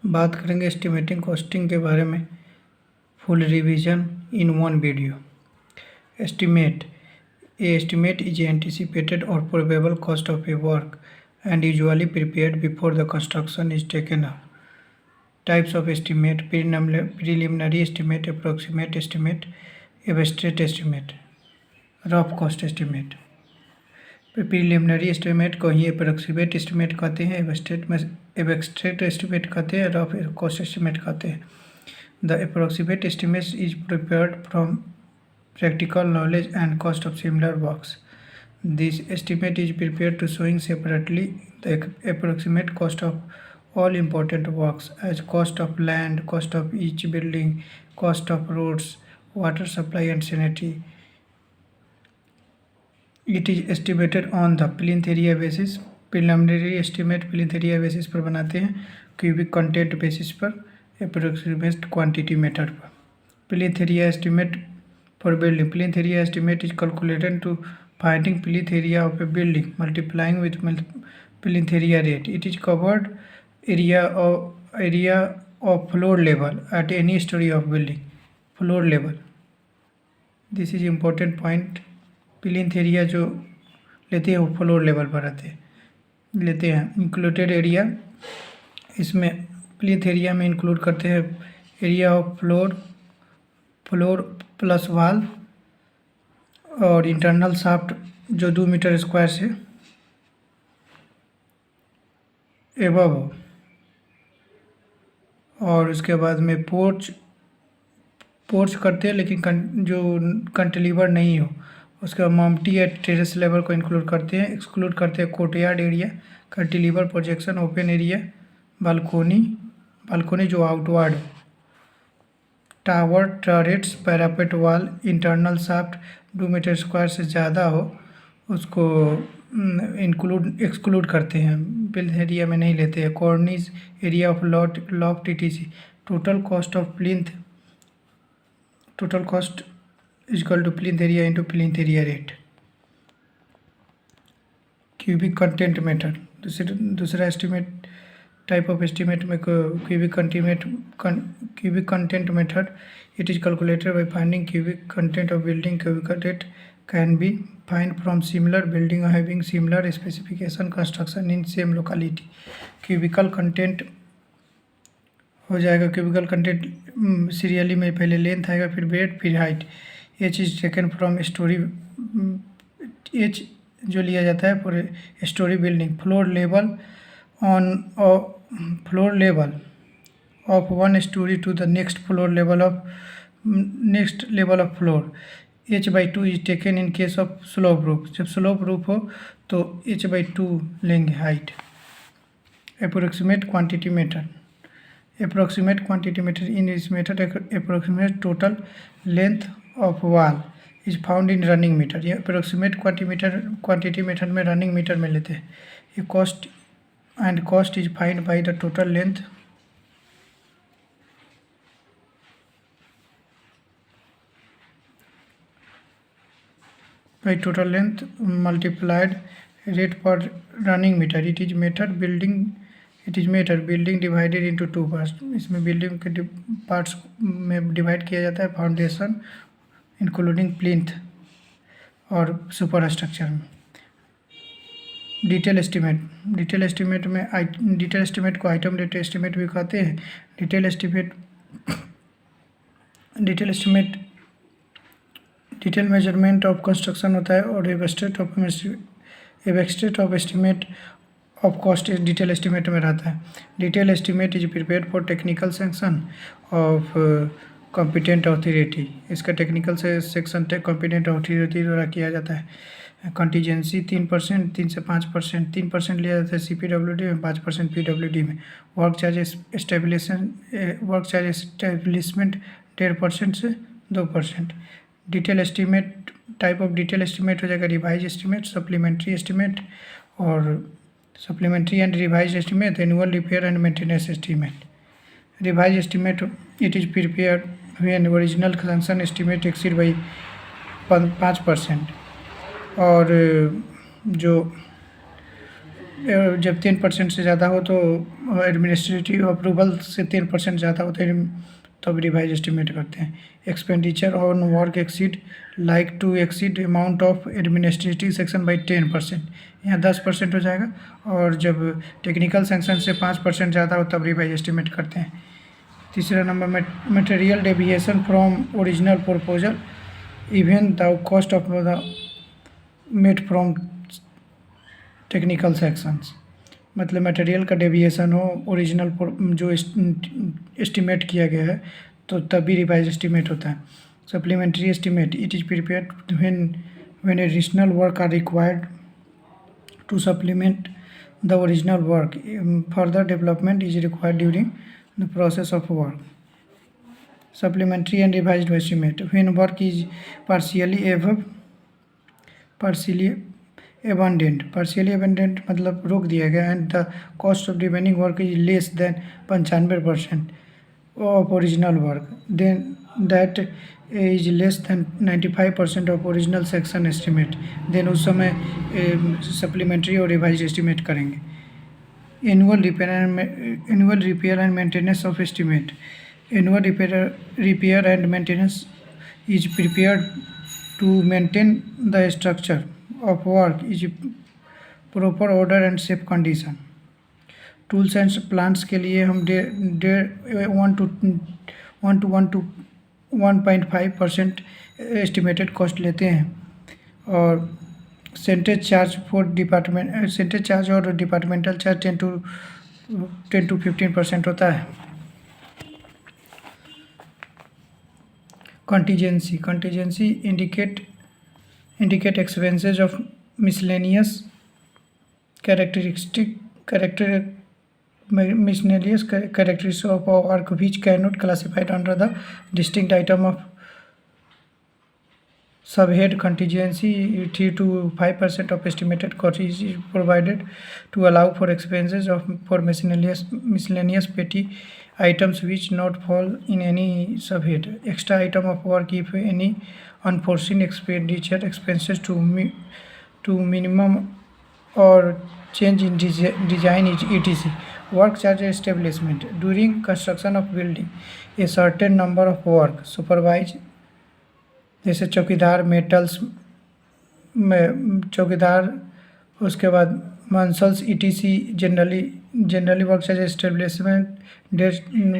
बात करेंगे estimating costing के बारे में। Full revision in one video. Estimate is anticipated or probable cost of a work and usually prepared before the construction is taken up. Types of estimate: preliminary estimate, approximate estimate, abstract estimate, rough cost estimate। Preliminary estimate को ही approximate estimate कहते हैं, abstract estimate कहते हैं, rough cost estimate कहते हैं। The approximate estimate is prepared from practical knowledge and cost of similar works. This estimate is prepared to showing separately the approximate cost of all important works as cost of land, cost of each building, cost of roads, water supply and sanitary. It is estimated on the plinth area basis. Preliminary estimate plinth area basis पर बनाते हैं, cubic content basis पर, approximate quantity method पर। Plinth area estimate for building. Plinth area estimate is calculated to finding plinth area of a building multiplying with plinth area rate. It is covered area of floor level at any story of building. Floor level. This is important point. plinth area जो लेते हैं वो floor level पर लेते हैं। Included area, इसमें plinth area में include करते हैं एरिया ऑफ फ्लोर प्लस वाल और इंटरनल शाफ्ट जो 2 मीटर स्क्वायर से एबव हो, और उसके बाद में पोर्च करते हैं लेकिन जो कंटिलीवर नहीं हो। उसके बाद मम्टी या टेरेस लेवल को इंक्लूड करते हैं। एक्सक्लूड करते हैं courtyard area, cantilever, projection, open area, balcony जो outward, tower, turrets, parapet wall, internal shaft 2 metre square से ज़्यादा हो उसको एक्सक्लूड करते हैं, प्लिंथ एरिया में नहीं लेते हैं। Cornice, area of loft etc. Total cost equal to plinth area into plinth area rate. Cubic content method, दूसरा एस्टिमेट टाइप ऑफ एस्टिमेट में cubic content method. It is calculated by finding cubic content of building. Cubic rate can be find from similar building having similar specification construction in same locality. Cubical content हो जाएगा, cubicle content serially में पहले length आएगा, फिर bread, फिर height. H is taken from story, H जो लिया जाता है पूरे story building. Floor level of one story to the next level of floor. h/2 is taken in case of slope roof. जब स्लोप रूफ हो तो h/2 लेंगे height. Approximate quantity method. In this method approximate total length of wall is found in running meter. ये approximate quantity method में running metre में लेते हैं। ये cost is found by the total length multiplied rate per running meter. It is building divided into 2 parts. इसमें building के parts में divide किया जाता है, फाउंडेशन इंक्लूडिंग प्लिंथ और सुपर स्ट्रक्चर में। डिटेल एस्टिमेट को आइटम रेट एस्टिमेट भी कहते हैं। डिटेल मेजरमेंट ऑफ कंस्ट्रक्शन होता है, और abstract of estimate of cost detail estimate में रहता है। Detail estimate is prepared for technical section of competent authority. इसका टेक्निकल से सेक्शन कॉम्पिटेंट अथॉरिटी द्वारा किया जाता है। कंटीजेंसी 3%, 3 से 5%, 3% लिया जाता है CPWD में, 5% PWD में। वर्क चार्ज एस्टेब्लिशमेंट 1.5% से 2%। Detail estimate, type of detail estimate हो जाएगा रिवाइज एस्टिमेट, सप्लीमेंट्री एस्टिमेट और supplementary and revise estimate, annual repair and maintenance estimate. Revise estimate it is prepared when original construction estimate exceed by 5%, और जो जब 10% से ज़्यादा हो तो एडमिनिस्ट्रेटिव अप्रूवल से 10% ज़्यादा हो तो भी रिवाइज एस्टिमेट करते हैं। Expenditure on work exceed like to exceed amount of administrative section by 10%, यहाँ 10% हो जाएगा। और जब टेक्निकल सेक्शन से 5% ज़्यादा हो तब रिवाइज एस्टिमेट करते हैं। तीसरा number material deviation from original proposal even the cost of the met from technical sections, मतलब मटेरियल का डेविएशन हो ओरिजिनल जो एस्टिमेट किया गया है तो तब भी रिवाइज एस्टिमेट होता है। Supplementary estimate it is prepared when additional work are required to supplement the original work, further development is required during the process of work. Supplementary and revised estimate when work is partially abundant मतलब रोक दिया गया and the cost of remaining work is less than 95% of original work, then that is less than 95% of original section estimate, then उस समय supplementary और revise estimate करेंगे। Annual repair and maintenance of estimate, annual repair and maintenance is prepared to maintain the structure of work is proper order and safe condition। Tools and plants के लिए हम 1.5% estimated cost लेते हैं। और centage charge और departmental charge 10 to 15% होता है। Contingency indicate expenses of miscellaneous characteristics of work which cannot classified under the distinct item of subhead contingency. 3 to 5% of estimated cost is provided to allow for expenses for miscellaneous petty items which not fall in any subhead. Extra item of work if any unforeseen expenditure expenses to minimum or change in design etc. Work charge establishment during construction of building a certain number of work supervise जैसे चौकीदार metals में चौकीदार, उसके बाद मंसल्स ETC generally work charge establishment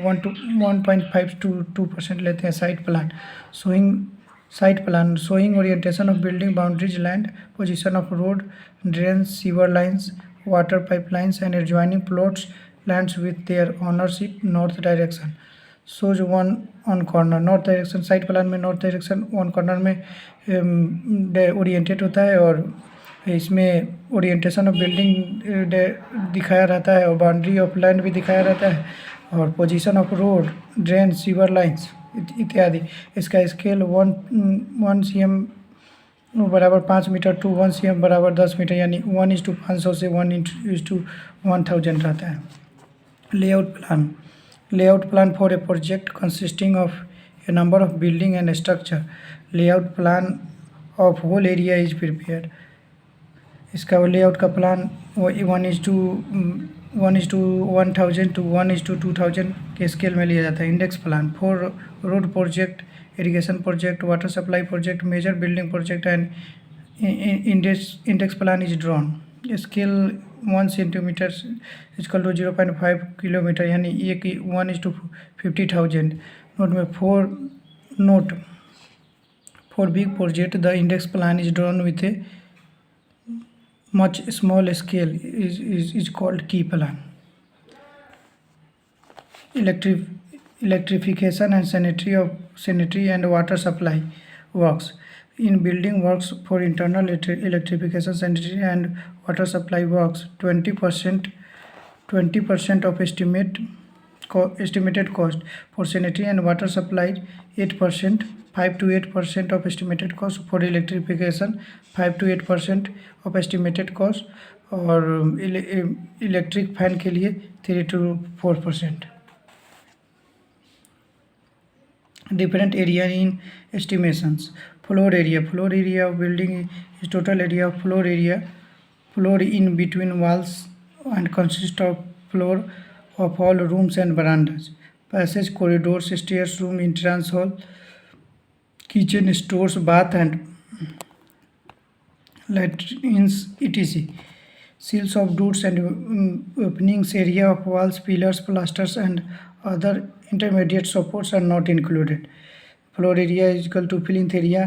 1.5 to 2% लेते हैं। Site plan showing orientation of building boundaries land position of road drains sewer lines water pipelines and adjoining plots lands with their ownership north direction shows one on corner. North direction site plan में north direction one corner में oriented होता है और इसमें orientation of building दिखाया रहता है और बाउंड्री ऑफ लैंड भी दिखाया रहता है और position of road drain sewer lines इत्यादि। इसका स्केल 1 cm बराबर 5 मीटर टू 1 cm बराबर 10 मीटर यानी 1:500 से 1:1000 रहता है। Layout plan for a project consisting of a number of building and structure. Layout plan of whole area is prepared. इसका layout का प्लान 1:1000 to 1:2000 के स्केल में लिया जाता है। Index plan for road project irrigation project water supply project major building project and index plan is drawn. Scale 1 centimetre equal to 0.5 kilometre यानी 1:50,000। Note for big project the index plan is drawn with A much small scale is called key plan। Electrification and sanitary and water supply works in building works for internal electrification sanitary and water supply works 20% of estimated cost for sanitary and water supply 8%, 5 to 8% of estimated cost for electrification 5 to 8% of estimated cost और electric fan के लिए 3 to 4%। Different area in estimations. Floor area of building is total area of floor area floor in between walls and consists of floor of all rooms and verandas, passage, corridors, stairs, room, entrance hall, kitchen, stores, bath and latrines, etc. Seals of doors and openings, area of walls, pillars, plasters and other intermediate supports are not included. Floor area is equal to plinth area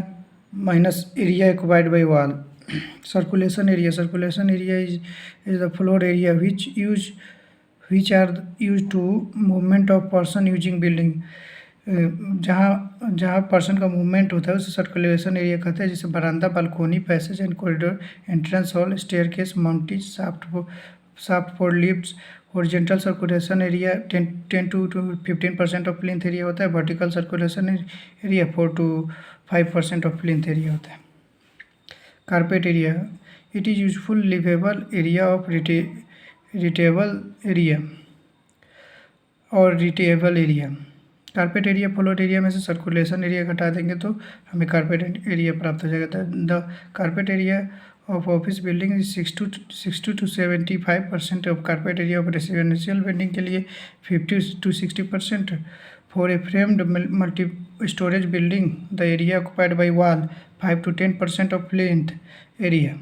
minus area occupied by wall. Circulation area is the floor area which are used to movement of person using building. जहाँ जहाँ person का movement होता है उसे circulation area कहते हैं, जैसे बरामदा, balcony, passage and corridor, entrance hall, staircase, montage, shaft for lifts. Horizontal circulation area 10 to 15% of plinth area होता है. Vertical circulation area 4 to 5% of plinth area होता है. Carpet area, it is useful livable area of rentable area और rentable area. Carpet area floor area में से circulation area घटा देंगे तो हमें कारपेट एरिया प्राप्त हो जाएगा. The carpet area of office building is 60 to 75% of carpet area of residential building के लिए 50 to 60%. For a framed multi storage building the area occupied by wall 5 to 10% of plinth area.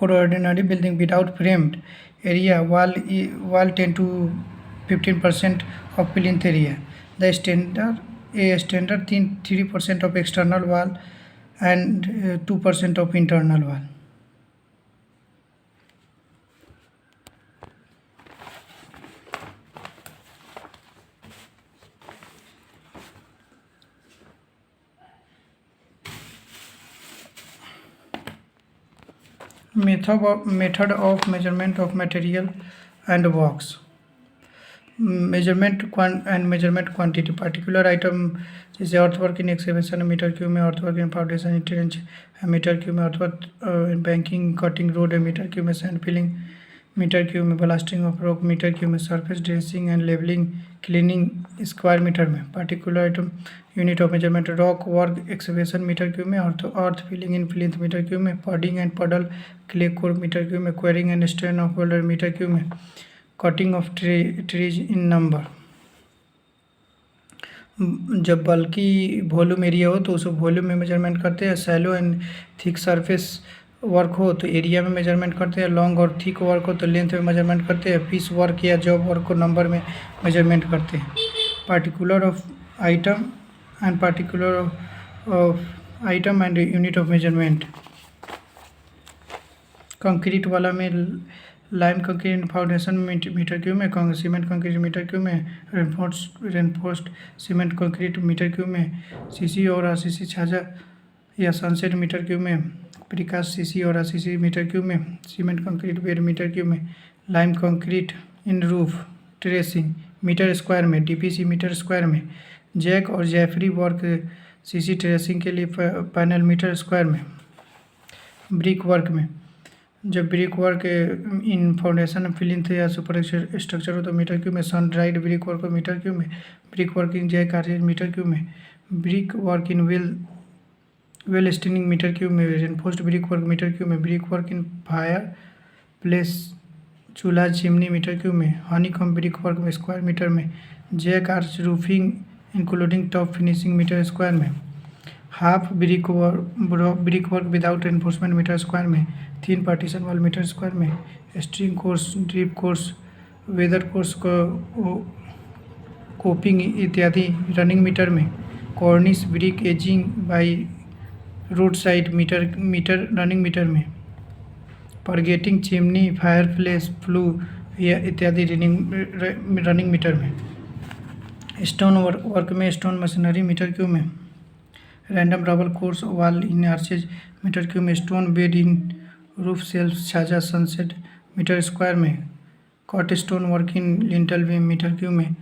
For ordinary building without framed area wall 10 to 15% of plinth area. A standard 3% of external wall and 2% of internal wall. Method of measurement of material and works. Measurement and measurement quantity. Particular item जैसे earthwork in excavation metre cube में, earthwork in foundation trench metre cube में, earthwork banking cutting road metre cube में, sand filling metre cube में, blasting of rock metre cube में, surface dressing and levelling cleaning square metre में. Particular item unit of measurement rock work excavation metre cube में, earth filling in plinth metre cube में, padding and पडल clay core metre cube में, quarrying and strain of holder metre cube में, cutting of trees in number. जब बल्कि volume area हो तो उसे वॉल्यूम में मेजरमेंट करते हैं. Shallow and thick surface work हो तो एरिया में मेजरमेंट करते हैं. लॉन्ग और थिक वर्क हो तो लेंथ में मेजरमेंट करते हैं. पीस वर्क या जॉब वर्क को नंबर में मेजरमेंट करते हैं. Particular of item and particular of item and unit of measurement. Concrete वाला में lime concrete foundation metre cube में, सीमेंट कंक्रीट मीटर क्यूब में, reinforced cement concrete metre cube में, सीसी और आरसीसी छाजा या सनसेट मीटर क्यूब में, precast CC और आरसीसी मीटर क्यूब में, cement concrete bed metre cube में, लाइम कंक्रीट इन रूफ ट्रेसिंग मीटर स्क्वायर में, डीपीसी मीटर स्क्वायर में, जैक और जैफरी वर्क सीसी ट्रेसिंग के लिए पैनल मीटर स्क्वायर में. ब्रिक वर्क में, जब brick work in foundation plinth या सुपर स्ट्रक्चर हो तो मीटर क्यूब में, sun dried brick work metre cube में, brick work in jack RCC metre cube में, brick work in well staining metre cube में, reinforced brick work metre cube में, brick work इन fire place चूल्हा chimney metre cube में, honeycomb brick work में square metre में, jack arch roofing including top finishing metre square में, half brick work without enforcement metre square में, तीन partition wall metre square में, string course, drip course, weather course coping इत्यादि running metre में, cornice brick edging by road side metre running metre में, pargeting chimney fire place flue या इत्यादि running metre में. Stone work में, stone machinery metre cube में, random rubble course wall in arches metre cube में, stone bed in roof self छाजा sunset metre square में, cut stone work in lintel beam metre cube में,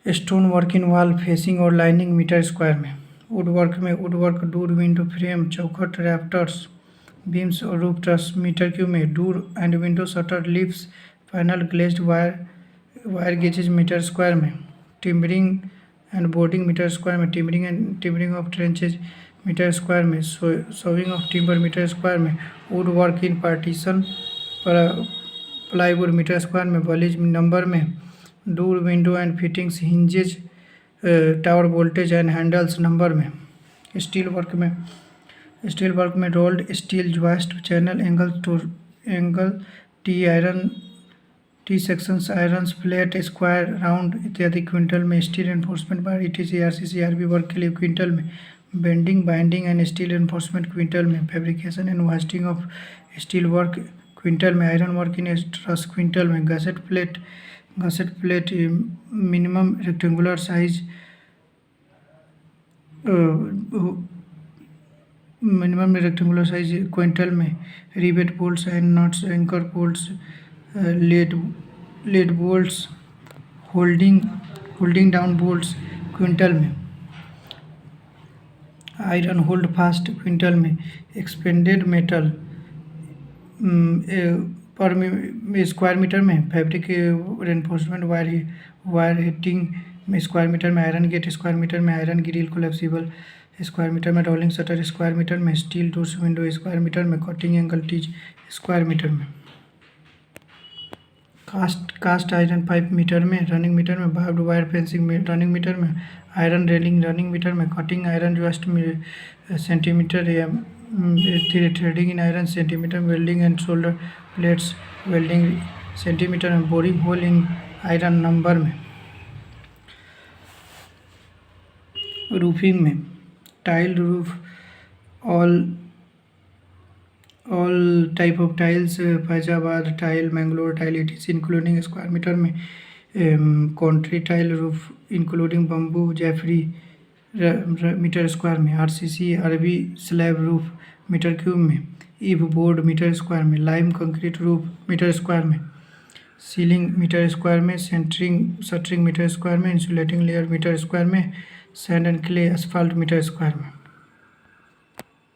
stone work in wall facing और lining metre square में. Wood work में, wood work door window frame चौखट rafters beams और roof truss metre cube में, door and window shutter leafs panel glazed wire gauges metre square में, timbering and boarding metre square में, timbering of trenches metre square में, sawing of timber metre square में, wood work in partition plywood metre square में, ballies number में, door window and fittings hinges tower voltage and handles number में, steel work में rolled steel joist channel angle T iron T sections irons flat square round इत्यादि quintal में, steel enforcement bar ETC RCC RB work के लिए quintal में, bending binding and steel enforcement quintal में, fabrication and wasting of steel work quintal में, iron work in truss quintal में, gusset plate minimum rectangular size quintal में, rivet bolts and nuts anchor bolts lead bolts holding down bolts quintal में, iron hold fast quintal में, expanded metal per square metre में, fabric reinforcement wire heating में square metre में, iron gate square metre में, iron grill collapsible square metre में, rolling shutter square metre में, steel doors window square metre में, cutting angle tees square metre में, cast iron pipe metre में, running metre में, barbed wire fencing में running metre में, iron railing running metre में, cutting iron just centimetre या threading in iron centimetre, welding and shoulder plates welding centimetre में, boring hole in iron number में, roofing में, tile roof all type of tiles, Faizabad tile, Mangalore tile ETC including square metre में, country tile roof including bamboo जैफरी metre square में, RCC RB slab roof metre cube में, eave board metre square में, lime concrete roof metre square में, ceiling metre square में, shuttering metre square में, insulating layer metre square में, sand and clay asphalt metre square में।